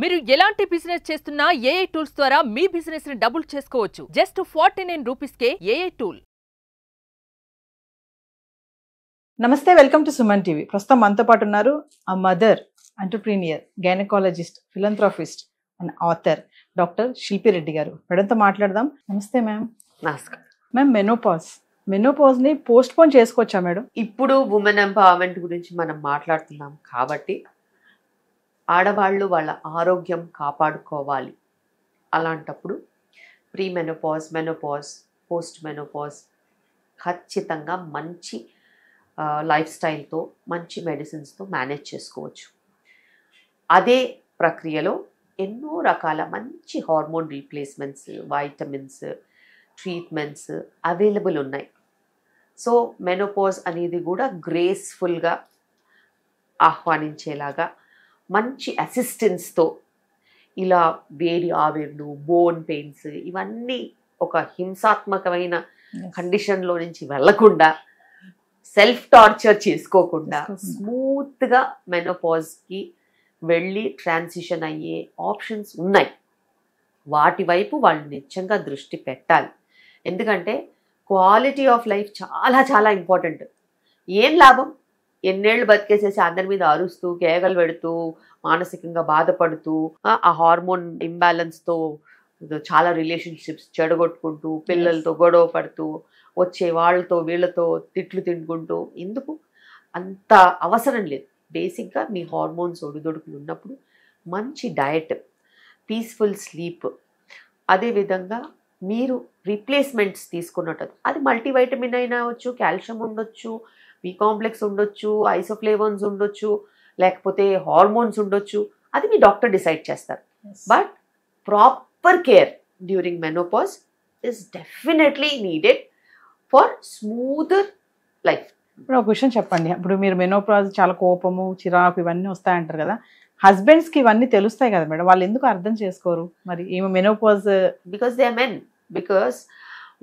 మీరు ఎలాంటి బిజినెస్ చేస్తున్నా ఏఐ టూల్స్ ద్వారా మీ బిజినెస్ ని డబుల్ చేసుకోవచ్చు. జస్ట్ 49 రూపీస్కే ఏఐ టూల్. నమస్తే, వెల్కమ్ టు సుమన్ టీవీ. ప్రస్తుతం మనతో పాటు ఉన్నారు ఆ mother, entrepreneur, gynaecologist, philanthropist and author doctor Shilpi Reddy గారు. మేడంతో మాట్లాడదాం. నమస్తే మ్యామ్. నమస్కారం మ్యామ్, మెనోపాజ్ ని పోస్ట్ పోన్ చేసుకోవచ్చా మేడం? ఇప్పుడు ఉమెన్ ఎంపవర్మెంట్ గురించి మనం మాట్లాడుతున్నాం కాబట్టి ఆడవాళ్ళు వాళ్ళ ఆరోగ్యం కాపాడుకోవాలి. అలాంటప్పుడు pre menopause, menopause, post menopause ఖచ్చితంగా మంచి లైఫ్ స్టైల్తో, మంచి మెడిసిన్స్తో మేనేజ్ చేసుకోవచ్చు. అదే ప్రక్రియలో ఎన్నో రకాల మంచి hormone replacements, vitamins, treatments available ఉన్నాయి. సో మెనోపాజ్ అనేది కూడా గ్రేస్ఫుల్గా ఆహ్వానించేలాగా మంచి అసిస్టెన్స్తో, ఇలా వేడి ఆవిర్లు, బోన్ పెయిన్స్, ఇవన్నీ ఒక హింసాత్మకమైన కండిషన్లో నుంచి వెళ్లకుండా, సెల్ఫ్ టార్చర్ చేసుకోకుండా స్మూత్గా మెనోపాజ్కి వెళ్ళి ట్రాన్సిషన్ అయ్యే ఆప్షన్స్ ఉన్నాయి. వాటి వైపు వాళ్ళు నిజంగా దృష్టి పెట్టాలి. ఎందుకంటే క్వాలిటీ ఆఫ్ లైఫ్ చాలా చాలా ఇంపార్టెంట్. ఏం లాభం ఎన్నేళ్ళు బతికేసేసి అందరి మీద అరుస్తూ, కేకలు పెడుతూ, మానసికంగా బాధపడుతూ, ఆ హార్మోన్ ఇంబ్యాలెన్స్తో చాలా రిలేషన్షిప్స్ చెడగొట్టుకుంటూ, పిల్లలతో గొడవ పడుతూ, వచ్చే వాళ్ళతో వీళ్ళతో తిట్లు తింటుకుంటూ, ఎందుకు? అంత అవసరం లేదు. బేసిక్గా మీ హార్మోన్స్ ఒడిదొడుకులు ఉన్నప్పుడు మంచి డయట్, పీస్ఫుల్ స్లీప్, అదేవిధంగా మీరు రీప్లేస్మెంట్స్ తీసుకున్నట్టు, అది మల్టీవైటమిన్ అయినా అవ్వచ్చు, కాల్షియం ఉండొచ్చు, బి కాంప్లెక్స్ ఉండొచ్చు, ఐసోఫ్లేవన్స్ ఉండొచ్చు, లేకపోతే హార్మోన్స్ ఉండొచ్చు, అది మీ డాక్టర్ డిసైడ్ చేస్తారు. But proper care during menopause is definitely needed for smoother life. ఇప్పుడు ఒక క్వశ్చన్ చెప్పండి. ఇప్పుడు మీరు మెనోపాజ్ చాలా కోపము, చిరాకు ఇవన్నీ వస్తాయంటారు కదా, హస్బెండ్స్కి ఇవన్నీ తెలుస్తాయి కదా మేడం, వాళ్ళు ఎందుకు అర్థం చేసుకోరు మరి? ఏమో menopause because they are men. Because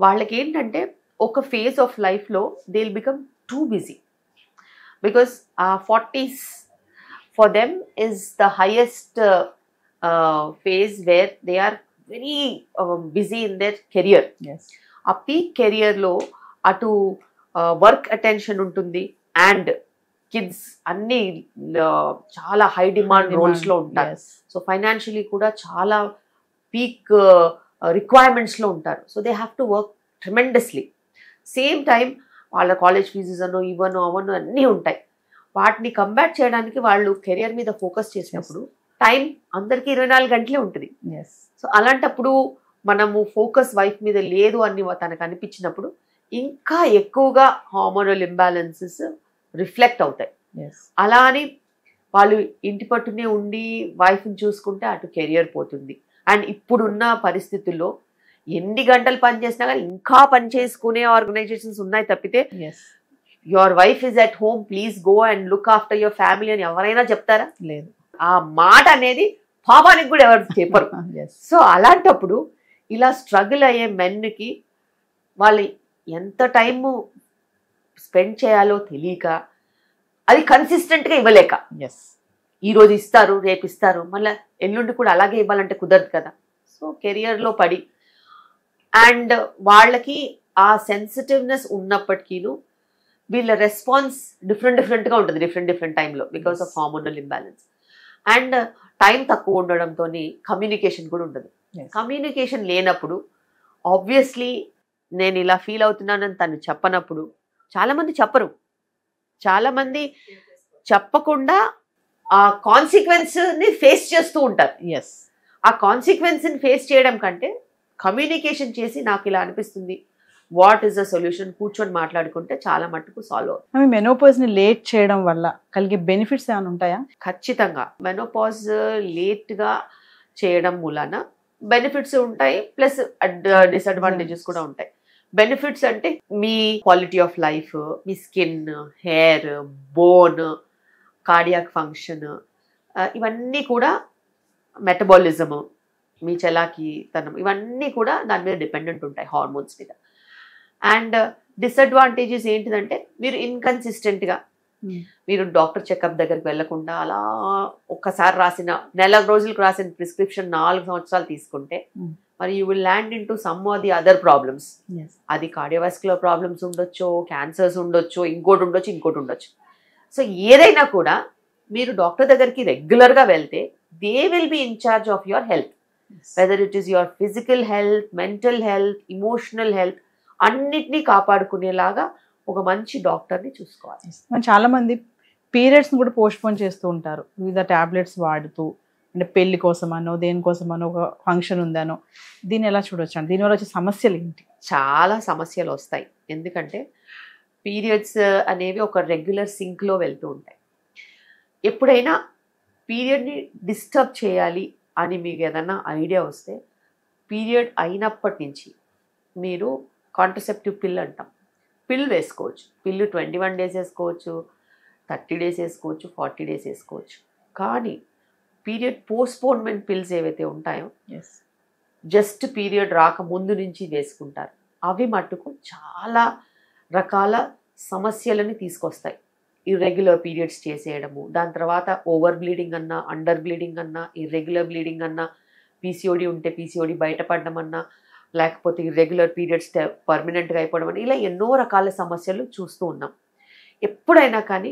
వాళ్ళకి ఏంటంటే ఒక ఫేజ్ ఆఫ్ లైఫ్లో they will become too busy, because 40s for them is the highest phase where they are very busy in their career. yes, ఆ పీక్ కెరియర్లో అటు work attention ఉంటుంది, and kids అన్నీ చాలా హై డిమాండ్ రోల్స్లో ఉంటారు. So financially కూడా చాలా peak రిక్వైర్మెంట్స్లో ఉంటారు. So they have to work tremendously. Same time వాళ్ళ కాలేజ్ ఫీజెస్ అనో ఇవనో అవనో అన్నీ ఉంటాయి. వాటిని కంబ్యాట్ చేయడానికి వాళ్ళు కెరియర్ మీద ఫోకస్ చేసినప్పుడు టైం అందరికీ 24 గంటలే ఉంటుంది. సో అలాంటప్పుడు మనము ఫోకస్ వైఫ్ మీద లేదు అని తనకు అనిపించినప్పుడు ఇంకా ఎక్కువగా హార్మోనల్ ఇంబ్యాలెన్సెస్ రిఫ్లెక్ట్ అవుతాయి. అలా అని వాళ్ళు ఇంటి పట్టునే ఉండి వైఫ్ని చూసుకుంటే అటు కెరియర్ పోతుంది. అండ్ ఇప్పుడున్న పరిస్థితుల్లో ఎన్ని గంటలు పని చేసినా కానీ ఇంకా పని చేసుకునే ఆర్గనైజేషన్స్ ఉన్నాయి తప్పితే your wife is at home, please go and look after your family అని ఎవరైనా చెప్తారా? లేదు. ఆ మాట అనేది పాపానికి కూడా ఎవరు చెప్పరు. సో అలాంటప్పుడు ఇలా స్ట్రగుల్ అయ్యే మెన్కి వాళ్ళు ఎంత టైము స్పెండ్ చేయాలో తెలియక, అది కన్సిస్టెంట్గా ఇవ్వలేక, ఈరోజు ఇస్తారు రేపు ఇస్తారు మళ్ళీ ఎల్లుండి కూడా అలాగే ఇవ్వాలంటే కుదరదు కదా. సో కెరియర్లో పడి, అండ్ వాళ్ళకి ఆ సెన్సిటివ్నెస్ ఉన్నప్పటికీను వీళ్ళ రెస్పాన్స్ డిఫరెంట్గా ఉంటుంది డిఫరెంట్ టైంలో, because of hormonal imbalance. And time తక్కువ ఉండడంతో కమ్యూనికేషన్ కూడా ఉండదు. కమ్యూనికేషన్ లేనప్పుడు ఆబ్వియస్లీ నేను ఇలా ఫీల్ అవుతున్నానని తను చెప్పనప్పుడు, చాలామంది చెప్పరు, చాలామంది చెప్పకుండా ఆ కాన్సిక్వెన్స్ని ఫేస్ చేస్తూ ఉంటారు. ఆ కాన్సిక్వెన్స్ని ఫేస్ చేయడం కంటే కమ్యూనికేషన్ చేసి నాకు ఇలా అనిపిస్తుంది, వాట్ ఈస్ ద సొల్యూషన్, కూర్చొని మాట్లాడుకుంటే చాలా మట్టుకు సాల్వ్ అవుతుంది. మెనోపాజ్ని లేట్ చేయడం వల్ల కలిగే బెనిఫిట్స్ ఏమైనా ఉంటాయా? ఖచ్చితంగా. మెనోపాజ్ లేట్గా చేయడం మూలాన బెనిఫిట్స్ ఉంటాయి, ప్లస్ డిసడ్వాంటేజెస్ కూడా ఉంటాయి. బెనిఫిట్స్ అంటే మీ క్వాలిటీ ఆఫ్ లైఫ్, మీ skin, hair, bone, cardiac function, ఇవన్నీ కూడా, మెటబాలిజము, మీ చలాకీతనం, ఇవన్నీ కూడా దాని మీద డిపెండెంట్ ఉంటాయి, హార్మోన్స్ మీద. అండ్ డిసడ్వాంటేజెస్ ఏంటిదంటే మీరు ఇన్కన్సిస్టెంట్గా మీరు డాక్టర్ చెకప్ దగ్గరికి వెళ్లకుండా అలా ఒక్కసారి రాసిన నెల రోజులకు రాసిన ప్రిస్క్రిప్షన్ 4 సంవత్సరాలు తీసుకుంటే మరి you will land in to some of the other problems. అది కార్డియోవాస్కులర్ ప్రాబ్లమ్స్ ఉండొచ్చు, క్యాన్సర్స్ ఉండొచ్చు, ఇంకోటి ఉండొచ్చు. సో ఏదైనా కూడా మీరు డాక్టర్ దగ్గరికి రెగ్యులర్గా వెళ్తే they will be in charge of your health, whether it is your physical health, mental health, emotional health అన్నిటినీ కాపాడుకునేలాగా ఒక మంచి డాక్టర్ని చూసుకోవాలి. చాలా మంది పీరియడ్స్ని కూడా పోస్ట్పోన్ చేస్తూ ఉంటారు వివిధ టాబ్లెట్స్ వాడుతూ, అంటే పెళ్లి కోసమనో దేనికోసమనో ఒక ఫంక్షన్ ఉందనో. దీన్ని ఎలా చూడొచ్చు అండి? దీనివల్ల వచ్చే సమస్యలు ఏంటి? చాలా సమస్యలు వస్తాయి. ఎందుకంటే పీరియడ్స్ అనేవి ఒక రెగ్యులర్ సింక్లో వెళ్తూ ఉంటాయి. ఎప్పుడైనా పీరియడ్ని డిస్టర్బ్ చేయాలి అని మీకు ఏదైనా ఐడియా వస్తే పీరియడ్ అయినప్పటి నుంచి మీరు కాంట్రసెప్టివ్ పిల్ అంటాం, పిల్ వేసుకోవచ్చు. పిల్లు 21 days వేసుకోవచ్చు, 30 days వేసుకోవచ్చు, 40 days వేసుకోవచ్చు. కానీ పీరియడ్ పోస్ట్పోన్మెంట్ పిల్స్ ఏవైతే ఉంటాయో జస్ట్ పీరియడ్ రాక ముందు నుంచి వేసుకుంటారు, అవి మట్టుకు చాలా రకాల సమస్యలని తీసుకొస్తాయి. ఇర్రెగ్యులర్ పీరియడ్స్ చేసేయడము, దాని తర్వాత ఓవర్ బ్లీడింగ్ అన్నా, అండర్ బ్లీడింగ్ అన్నా, ఇర్రెగ్యులర్ బ్లీడింగ్ అన్నా, పీసీఓడి ఉంటే పీసీఓడి బయటపడడం అన్నా, లేకపోతే ఇర్రెగ్యులర్ పీరియడ్స్ పర్మనెంట్గా అయిపోవడం అని, ఇలా ఎన్నో రకాల సమస్యలు చూస్తూ ఉన్నాం. ఎప్పుడైనా కానీ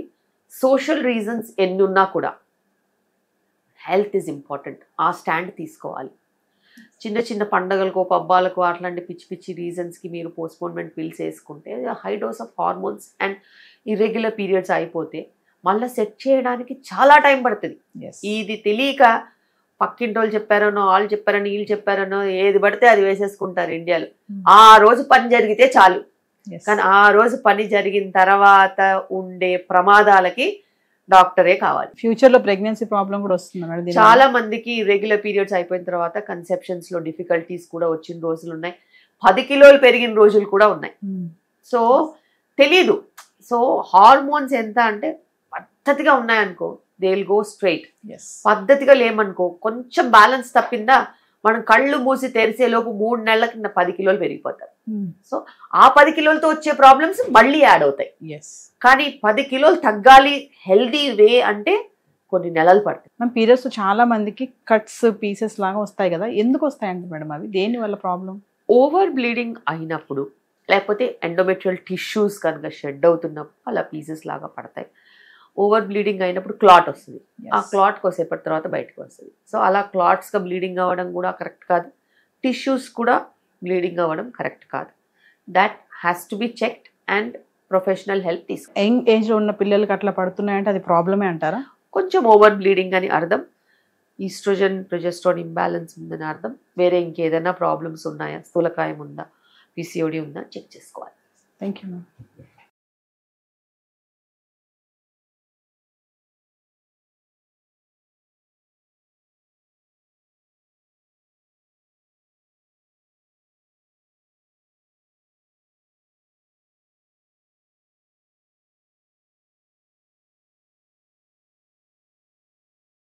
సోషల్ రీజన్స్ ఎన్నున్నా కూడా హెల్త్ ఈజ్ ఇంపార్టెంట్, ఆ స్టాండ్ తీసుకోవాలి. చిన్న చిన్న పండగలకు, పబ్బాలకు, అట్లాంటి పిచ్చి పిచ్చి రీజన్స్కి మీరు పోస్ట్పోన్మెంట్ పిల్స్ వేసుకుంటే high dose of hormones and irregular periods అయిపోతే మళ్ళీ సెట్ చేయడానికి చాలా టైం పడుతుంది. ఇది తెలియక పక్కింటి వాళ్ళు చెప్పారనో, వాళ్ళు చెప్పారనో, వీళ్ళు చెప్పారనో ఏది పడితే అది వేసేసుకుంటారు ఇండియాలో. ఆ రోజు పని జరిగితే చాలు, కానీ ఆ రోజు పని జరిగిన తర్వాత ఉండే ప్రమాదాలకి డాక్టరే కావాలి. ఫ్యూచర్లో ప్రెగ్నెన్సీ ప్రాబ్లం కూడా వస్తుంది. చాలా మందికి రెగ్యులర్ పీరియడ్స్ అయిపోయిన తర్వాత కన్సెప్షన్స్లో డిఫికల్టీస్ కూడా వచ్చిన రోజులు ఉన్నాయి, 10 kilos పెరిగిన రోజులు కూడా ఉన్నాయి. సో తెలీదు. సో హార్మోన్స్ ఎంత అంటే పద్ధతిగా ఉన్నాయనుకో దే విల్ గో స్ట్రైట్, పద్ధతిగా లేమనుకో కొంచెం బ్యాలెన్స్ తప్పిందా మనం కళ్ళు మూసి తెరిసేలోపు 3 నెలలకి 10 kilos పెరిగిపోతారు. సో ఆ 10 kilosతో వచ్చే ప్రాబ్లమ్స్ మళ్ళీ యాడ్ అవుతాయి. కానీ 10 kilos తగ్గాలి హెల్దీ వే అంటే కొన్ని నెలలు పడుతుంది. మన పీరియడ్స్ చాలా మందికి కట్స్ పీసెస్ లాగా వస్తాయి కదా, ఎందుకు వస్తాయంటే మేడం అవి దేని వల్ల ప్రాబ్లం? ఓవర్ బ్లీడింగ్ అయినప్పుడు, లేకపోతే ఎండోమెట్రియల్ టిష్యూస్ కనుక షెడ్ అవుతున్నప్పుడు అలా పీసెస్ లాగా పడతాయి. ఓవర్ బ్లీడింగ్ అయినప్పుడు క్లాట్ వస్తుంది, ఆ క్లాట్ కోసేపటి తర్వాత బయటకు వస్తుంది. సో అలా క్లాట్స్గా బ్లీడింగ్ అవ్వడం కూడా కరెక్ట్ కాదు, టిష్యూస్ కూడా బ్లీడింగ్ అవ్వడం కరెక్ట్ కాదు. That has to be checked and professional help తీసుకో. యంగ్ ఏజ్లో ఉన్న పిల్లలకి అట్లా పడుతున్నాయంటే అది ప్రాబ్లమే అంటారా? కొంచెం ఓవర్ బ్లీడింగ్ అని అర్థం, ఈస్ట్రోజన్ ప్రొజెస్ట్రాన్ ఇంబ్యాలెన్స్ ఉందని అర్థం. వేరే ఇంకేదైనా ప్రాబ్లమ్స్ ఉన్నాయా, స్థూలకాయం ఉందా, పీసీఓడి ఉందా చెక్ చేసుకోవాలి. Thank you ma'am.